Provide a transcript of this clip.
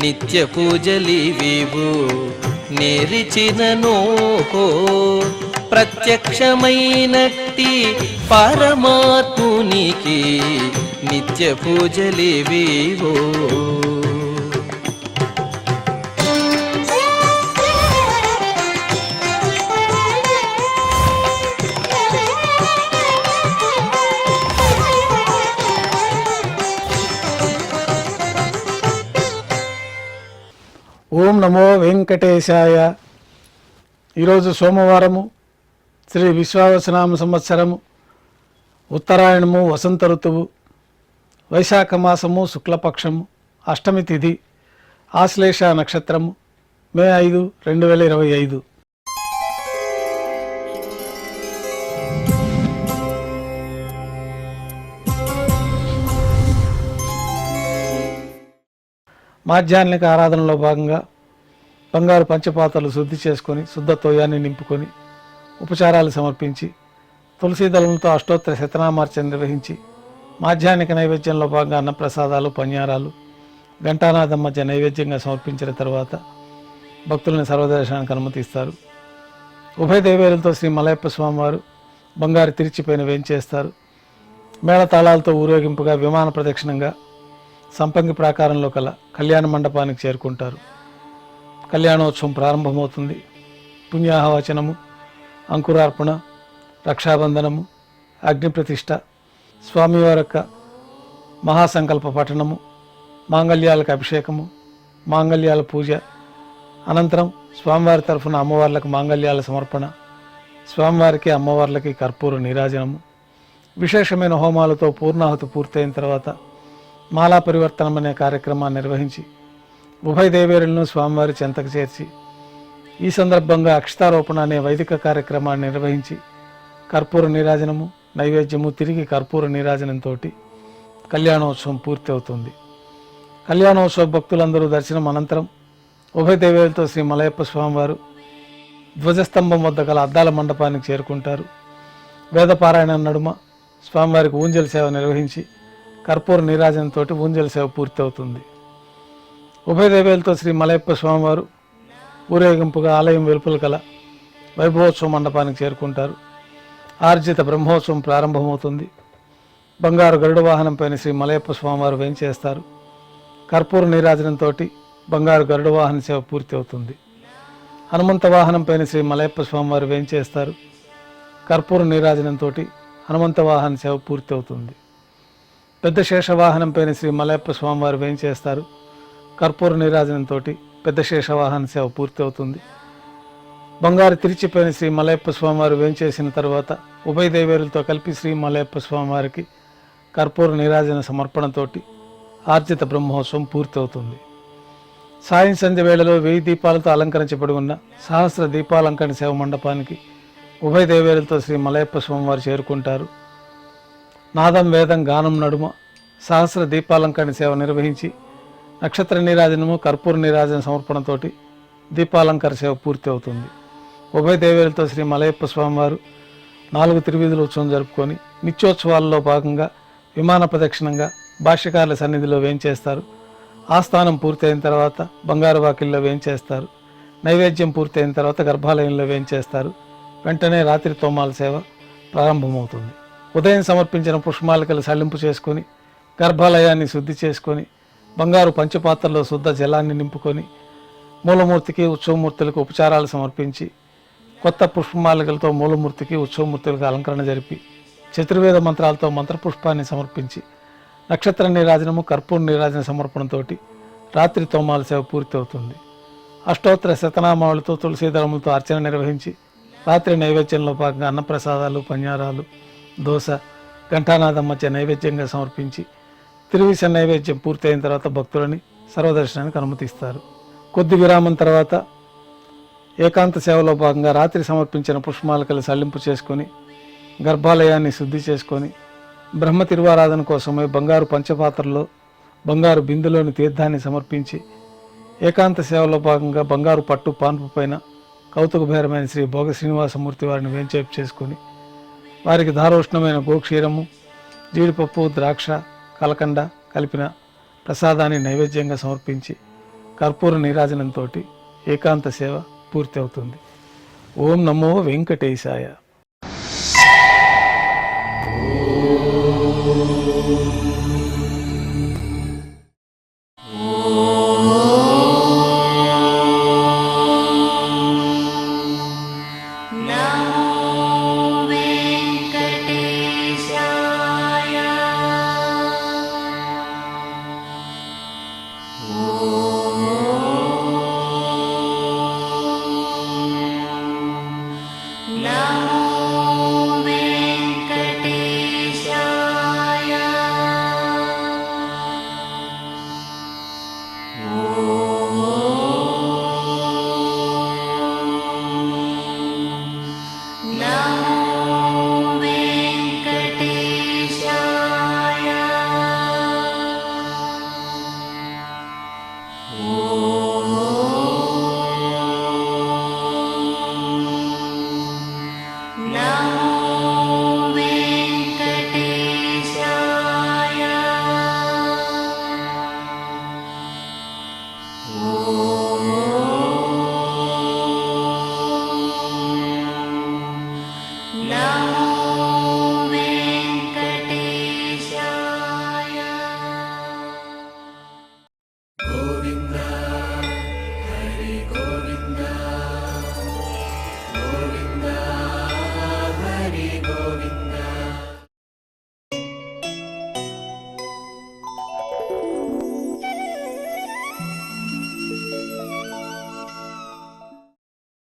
నిత్య పూజలివివు నేరిచిననో ప్రత్యక్షమైనట్టి పరమాత్మునికి నిత్య పూజలివివో. ఓం నమో వెంకటేశాయ. ఈరోజు సోమవారము, శ్రీ విశ్వావసనామ సంవత్సరము, ఉత్తరాయణము, వసంత ఋతువు, వైశాఖ మాసము, శుక్లపక్షము, అష్టమి తిథి, ఆశ్లేష నక్షత్రము, మే 5, 2025. మాధ్యాహ్నిక ఆరాధనలో భాగంగా బంగారు పంచపాత్రలు శుద్ధి చేసుకొని శుద్ధ తోయాన్ని నింపుకొని ఉపచారాలు సమర్పించి తులసీ దళంతో అష్టోత్తర శతనామార్చన నిర్వహించి మాధ్యాహ్నిక నైవేద్యంలో భాగంగా అన్నప్రసాదాలు, పన్యారాలు, ఘంటానాదం మధ్య నైవేద్యంగా సమర్పించిన తర్వాత భక్తులను సర్వదర్శనానికి అనుమతిస్తారు. ఉభయ దేవేరులతో శ్రీ మలయప్ప స్వామివారు బంగారు తిరిచిపైన వేంచేస్తారు. మేళతాళాలతో ఊరేగింపుగా విమాన ప్రదక్షిణంగా సంపంగి ప్రాకారంలో కల కళ్యాణ మండపానికి చేరుకుంటారు. కళ్యాణోత్సవం ప్రారంభమవుతుంది. పుణ్యాహవచనము, అంకురార్పణ, రక్షాబంధనము, అగ్నిప్రతిష్ఠ, స్వామివారి యొక్క మహాసంకల్ప పఠనము, మాంగళ్యాలకు అభిషేకము, మాంగళ్యాల పూజ, అనంతరం స్వామివారి తరఫున అమ్మవార్లకు మాంగళ్యాల సమర్పణ, స్వామివారికి అమ్మవార్లకి కర్పూర నీరాజనము, విశేషమైన హోమాలతో పూర్ణాహుతి పూర్తయిన తర్వాత మాలా పరివర్తనం అనే కార్యక్రమాన్ని నిర్వహించి ఉభయ దేవేరులను స్వామివారి చెంతకు చేర్చి ఈ సందర్భంగా అక్షతారోపణ అనే వైదిక కార్యక్రమాన్ని నిర్వహించి కర్పూర నీరాజనము, నైవేద్యము, తిరిగి కర్పూర నీరాజనంతో కళ్యాణోత్సవం పూర్తి అవుతుంది. కళ్యాణోత్సవ భక్తులందరూ దర్శనం అనంతరం ఉభయ దేవేరులతో శ్రీ మలయప్ప స్వామివారు ధ్వజస్తంభం వద్ద గల అద్దాల మండపానికి చేరుకుంటారు. వేదపారాయణ నడుమ స్వామివారికి ఊంజల్ సేవ నిర్వహించి కర్పూర నీరాజనంతో ఊంజల్ సేవ పూర్తి అవుతుంది. ఉభయ దేవేలతో శ్రీ మలయప్ప స్వామివారు ఊరేగింపుగా ఆలయం వెలుపల కల వైభవోత్సవ మండపానికి చేరుకుంటారు. ఆర్జిత బ్రహ్మోత్సవం ప్రారంభమవుతుంది. బంగారు గరుడ వాహనం పైన శ్రీ మలయప్ప స్వామివారు వేంచేస్తారు. కర్పూర నీరాజనంతో బంగారు గరుడ వాహన సేవ పూర్తి అవుతుంది. హనుమంత వాహనం పైన శ్రీ మలయప్ప స్వామివారు వేంచేస్తారు. కర్పూర నీరాజనంతో హనుమంత వాహన సేవ పూర్తి అవుతుంది. పెద్ద శేషవాహనం పైన శ్రీ మలయప్ప స్వామివారు వేంచేస్తారు. కర్పూర నీరాజనంతో పెద్ద శేషవాహన సేవ పూర్తి అవుతుంది. బంగారు తిరిచిపైన శ్రీ మలయప్ప స్వామివారు వేంచేసిన తర్వాత ఉభయ దేవేరులతో కలిపి శ్రీ మలయప్ప స్వామివారికి కర్పూర నీరాజన సమర్పణతోటి ఆర్జిత బ్రహ్మోత్సవం పూర్తి అవుతుంది. సాయం సంధ్య వేళలో 1000 దీపాలతో అలంకరించబడి ఉన్న సహస్ర దీపాలంకరణ సేవ మండపానికి ఉభయ దేవేరులతో శ్రీ మలయప్ప స్వామివారు చేరుకుంటారు. నాదం, వేదం, గానం నడుమ సహస్ర దీపాలంకరణ సేవ నిర్వహించి నక్షత్ర నీరాజనము, కర్పూర నీరాజన సమర్పణతోటి దీపాలంకరణ సేవ పూర్తి అవుతుంది. ఉభయ దేవేరులతో శ్రీ మలయప్ప స్వామివారు 4 తిరువీధుల ఉత్సవం జరుపుకొని నిత్యోత్సవాల్లో భాగంగా విమాన ప్రదక్షిణంగా భాష్యకారుల సన్నిధిలో వేంచేస్తారు. ఆస్థానం పూర్తయిన తర్వాత బంగారు వాకిల్లో వేంచేస్తారు. నైవేద్యం పూర్తయిన తర్వాత గర్భాలయంలో వేంచేస్తారు. వెంటనే రాత్రి తోమాల సేవ ప్రారంభమవుతుంది. ఉదయం సమర్పించిన పుష్పమాలికలు సల్లింపు చేసుకొని గర్భాలయాన్ని శుద్ధి చేసుకొని బంగారు పంచపాత్రలో శుద్ధ జలాన్ని నింపుకొని మూలమూర్తికి, ఉత్సవమూర్తులకు ఉపచారాలు సమర్పించి కొత్త పుష్పమాలికలతో మూలమూర్తికి, ఉత్సవమూర్తులకు అలంకరణ జరిపి చతుర్వేద మంత్రాలతో మంత్రపుష్పాన్ని సమర్పించి నక్షత్ర నీరాజనము, కర్పూర నీరాజన సమర్పణతో రాత్రి తోమాల సేవ పూర్తి అవుతుంది. అష్టోత్తర శతనామాలతో తులసీదళములతో అర్చన నిర్వహించి రాత్రి నైవేద్యంలో భాగంగా అన్నప్రసాదాలు, పన్యారాలు, దోశ, ఘంటానాదం మధ్య నైవేద్యంగా సమర్పించి తిరువిస నైవేద్యం పూర్తయిన తర్వాత భక్తులని సర్వదర్శనానికి అనుమతిస్తారు. కొద్ది విరామం తర్వాత ఏకాంత సేవలో భాగంగా రాత్రి సమర్పించిన పుష్పమాలికలు సల్లింపు చేసుకొని గర్భాలయాన్ని శుద్ధి చేసుకొని బ్రహ్మ తిరువారాధన కోసమై బంగారు పంచపాత్రలో బంగారు బిందులోని తీర్థాన్ని సమర్పించి ఏకాంత సేవలో భాగంగా బంగారు పట్టు పాన్పు పైన కౌతుకభైరమైన శ్రీ భోగ శ్రీనివాసమూర్తి వారిని వేంచేపు చేసుకుని వారికి దారోష్ణమైన గోక్షీరము, జీడిపప్పు, ద్రాక్ష, కలకండ కలిపిన ప్రసాదాన్ని నైవేద్యంగా సమర్పించి కర్పూర నీరాజనంతో ఏకాంత సేవ పూర్తి అవుతుంది. ఓం నమో వెంకటేశాయ. Now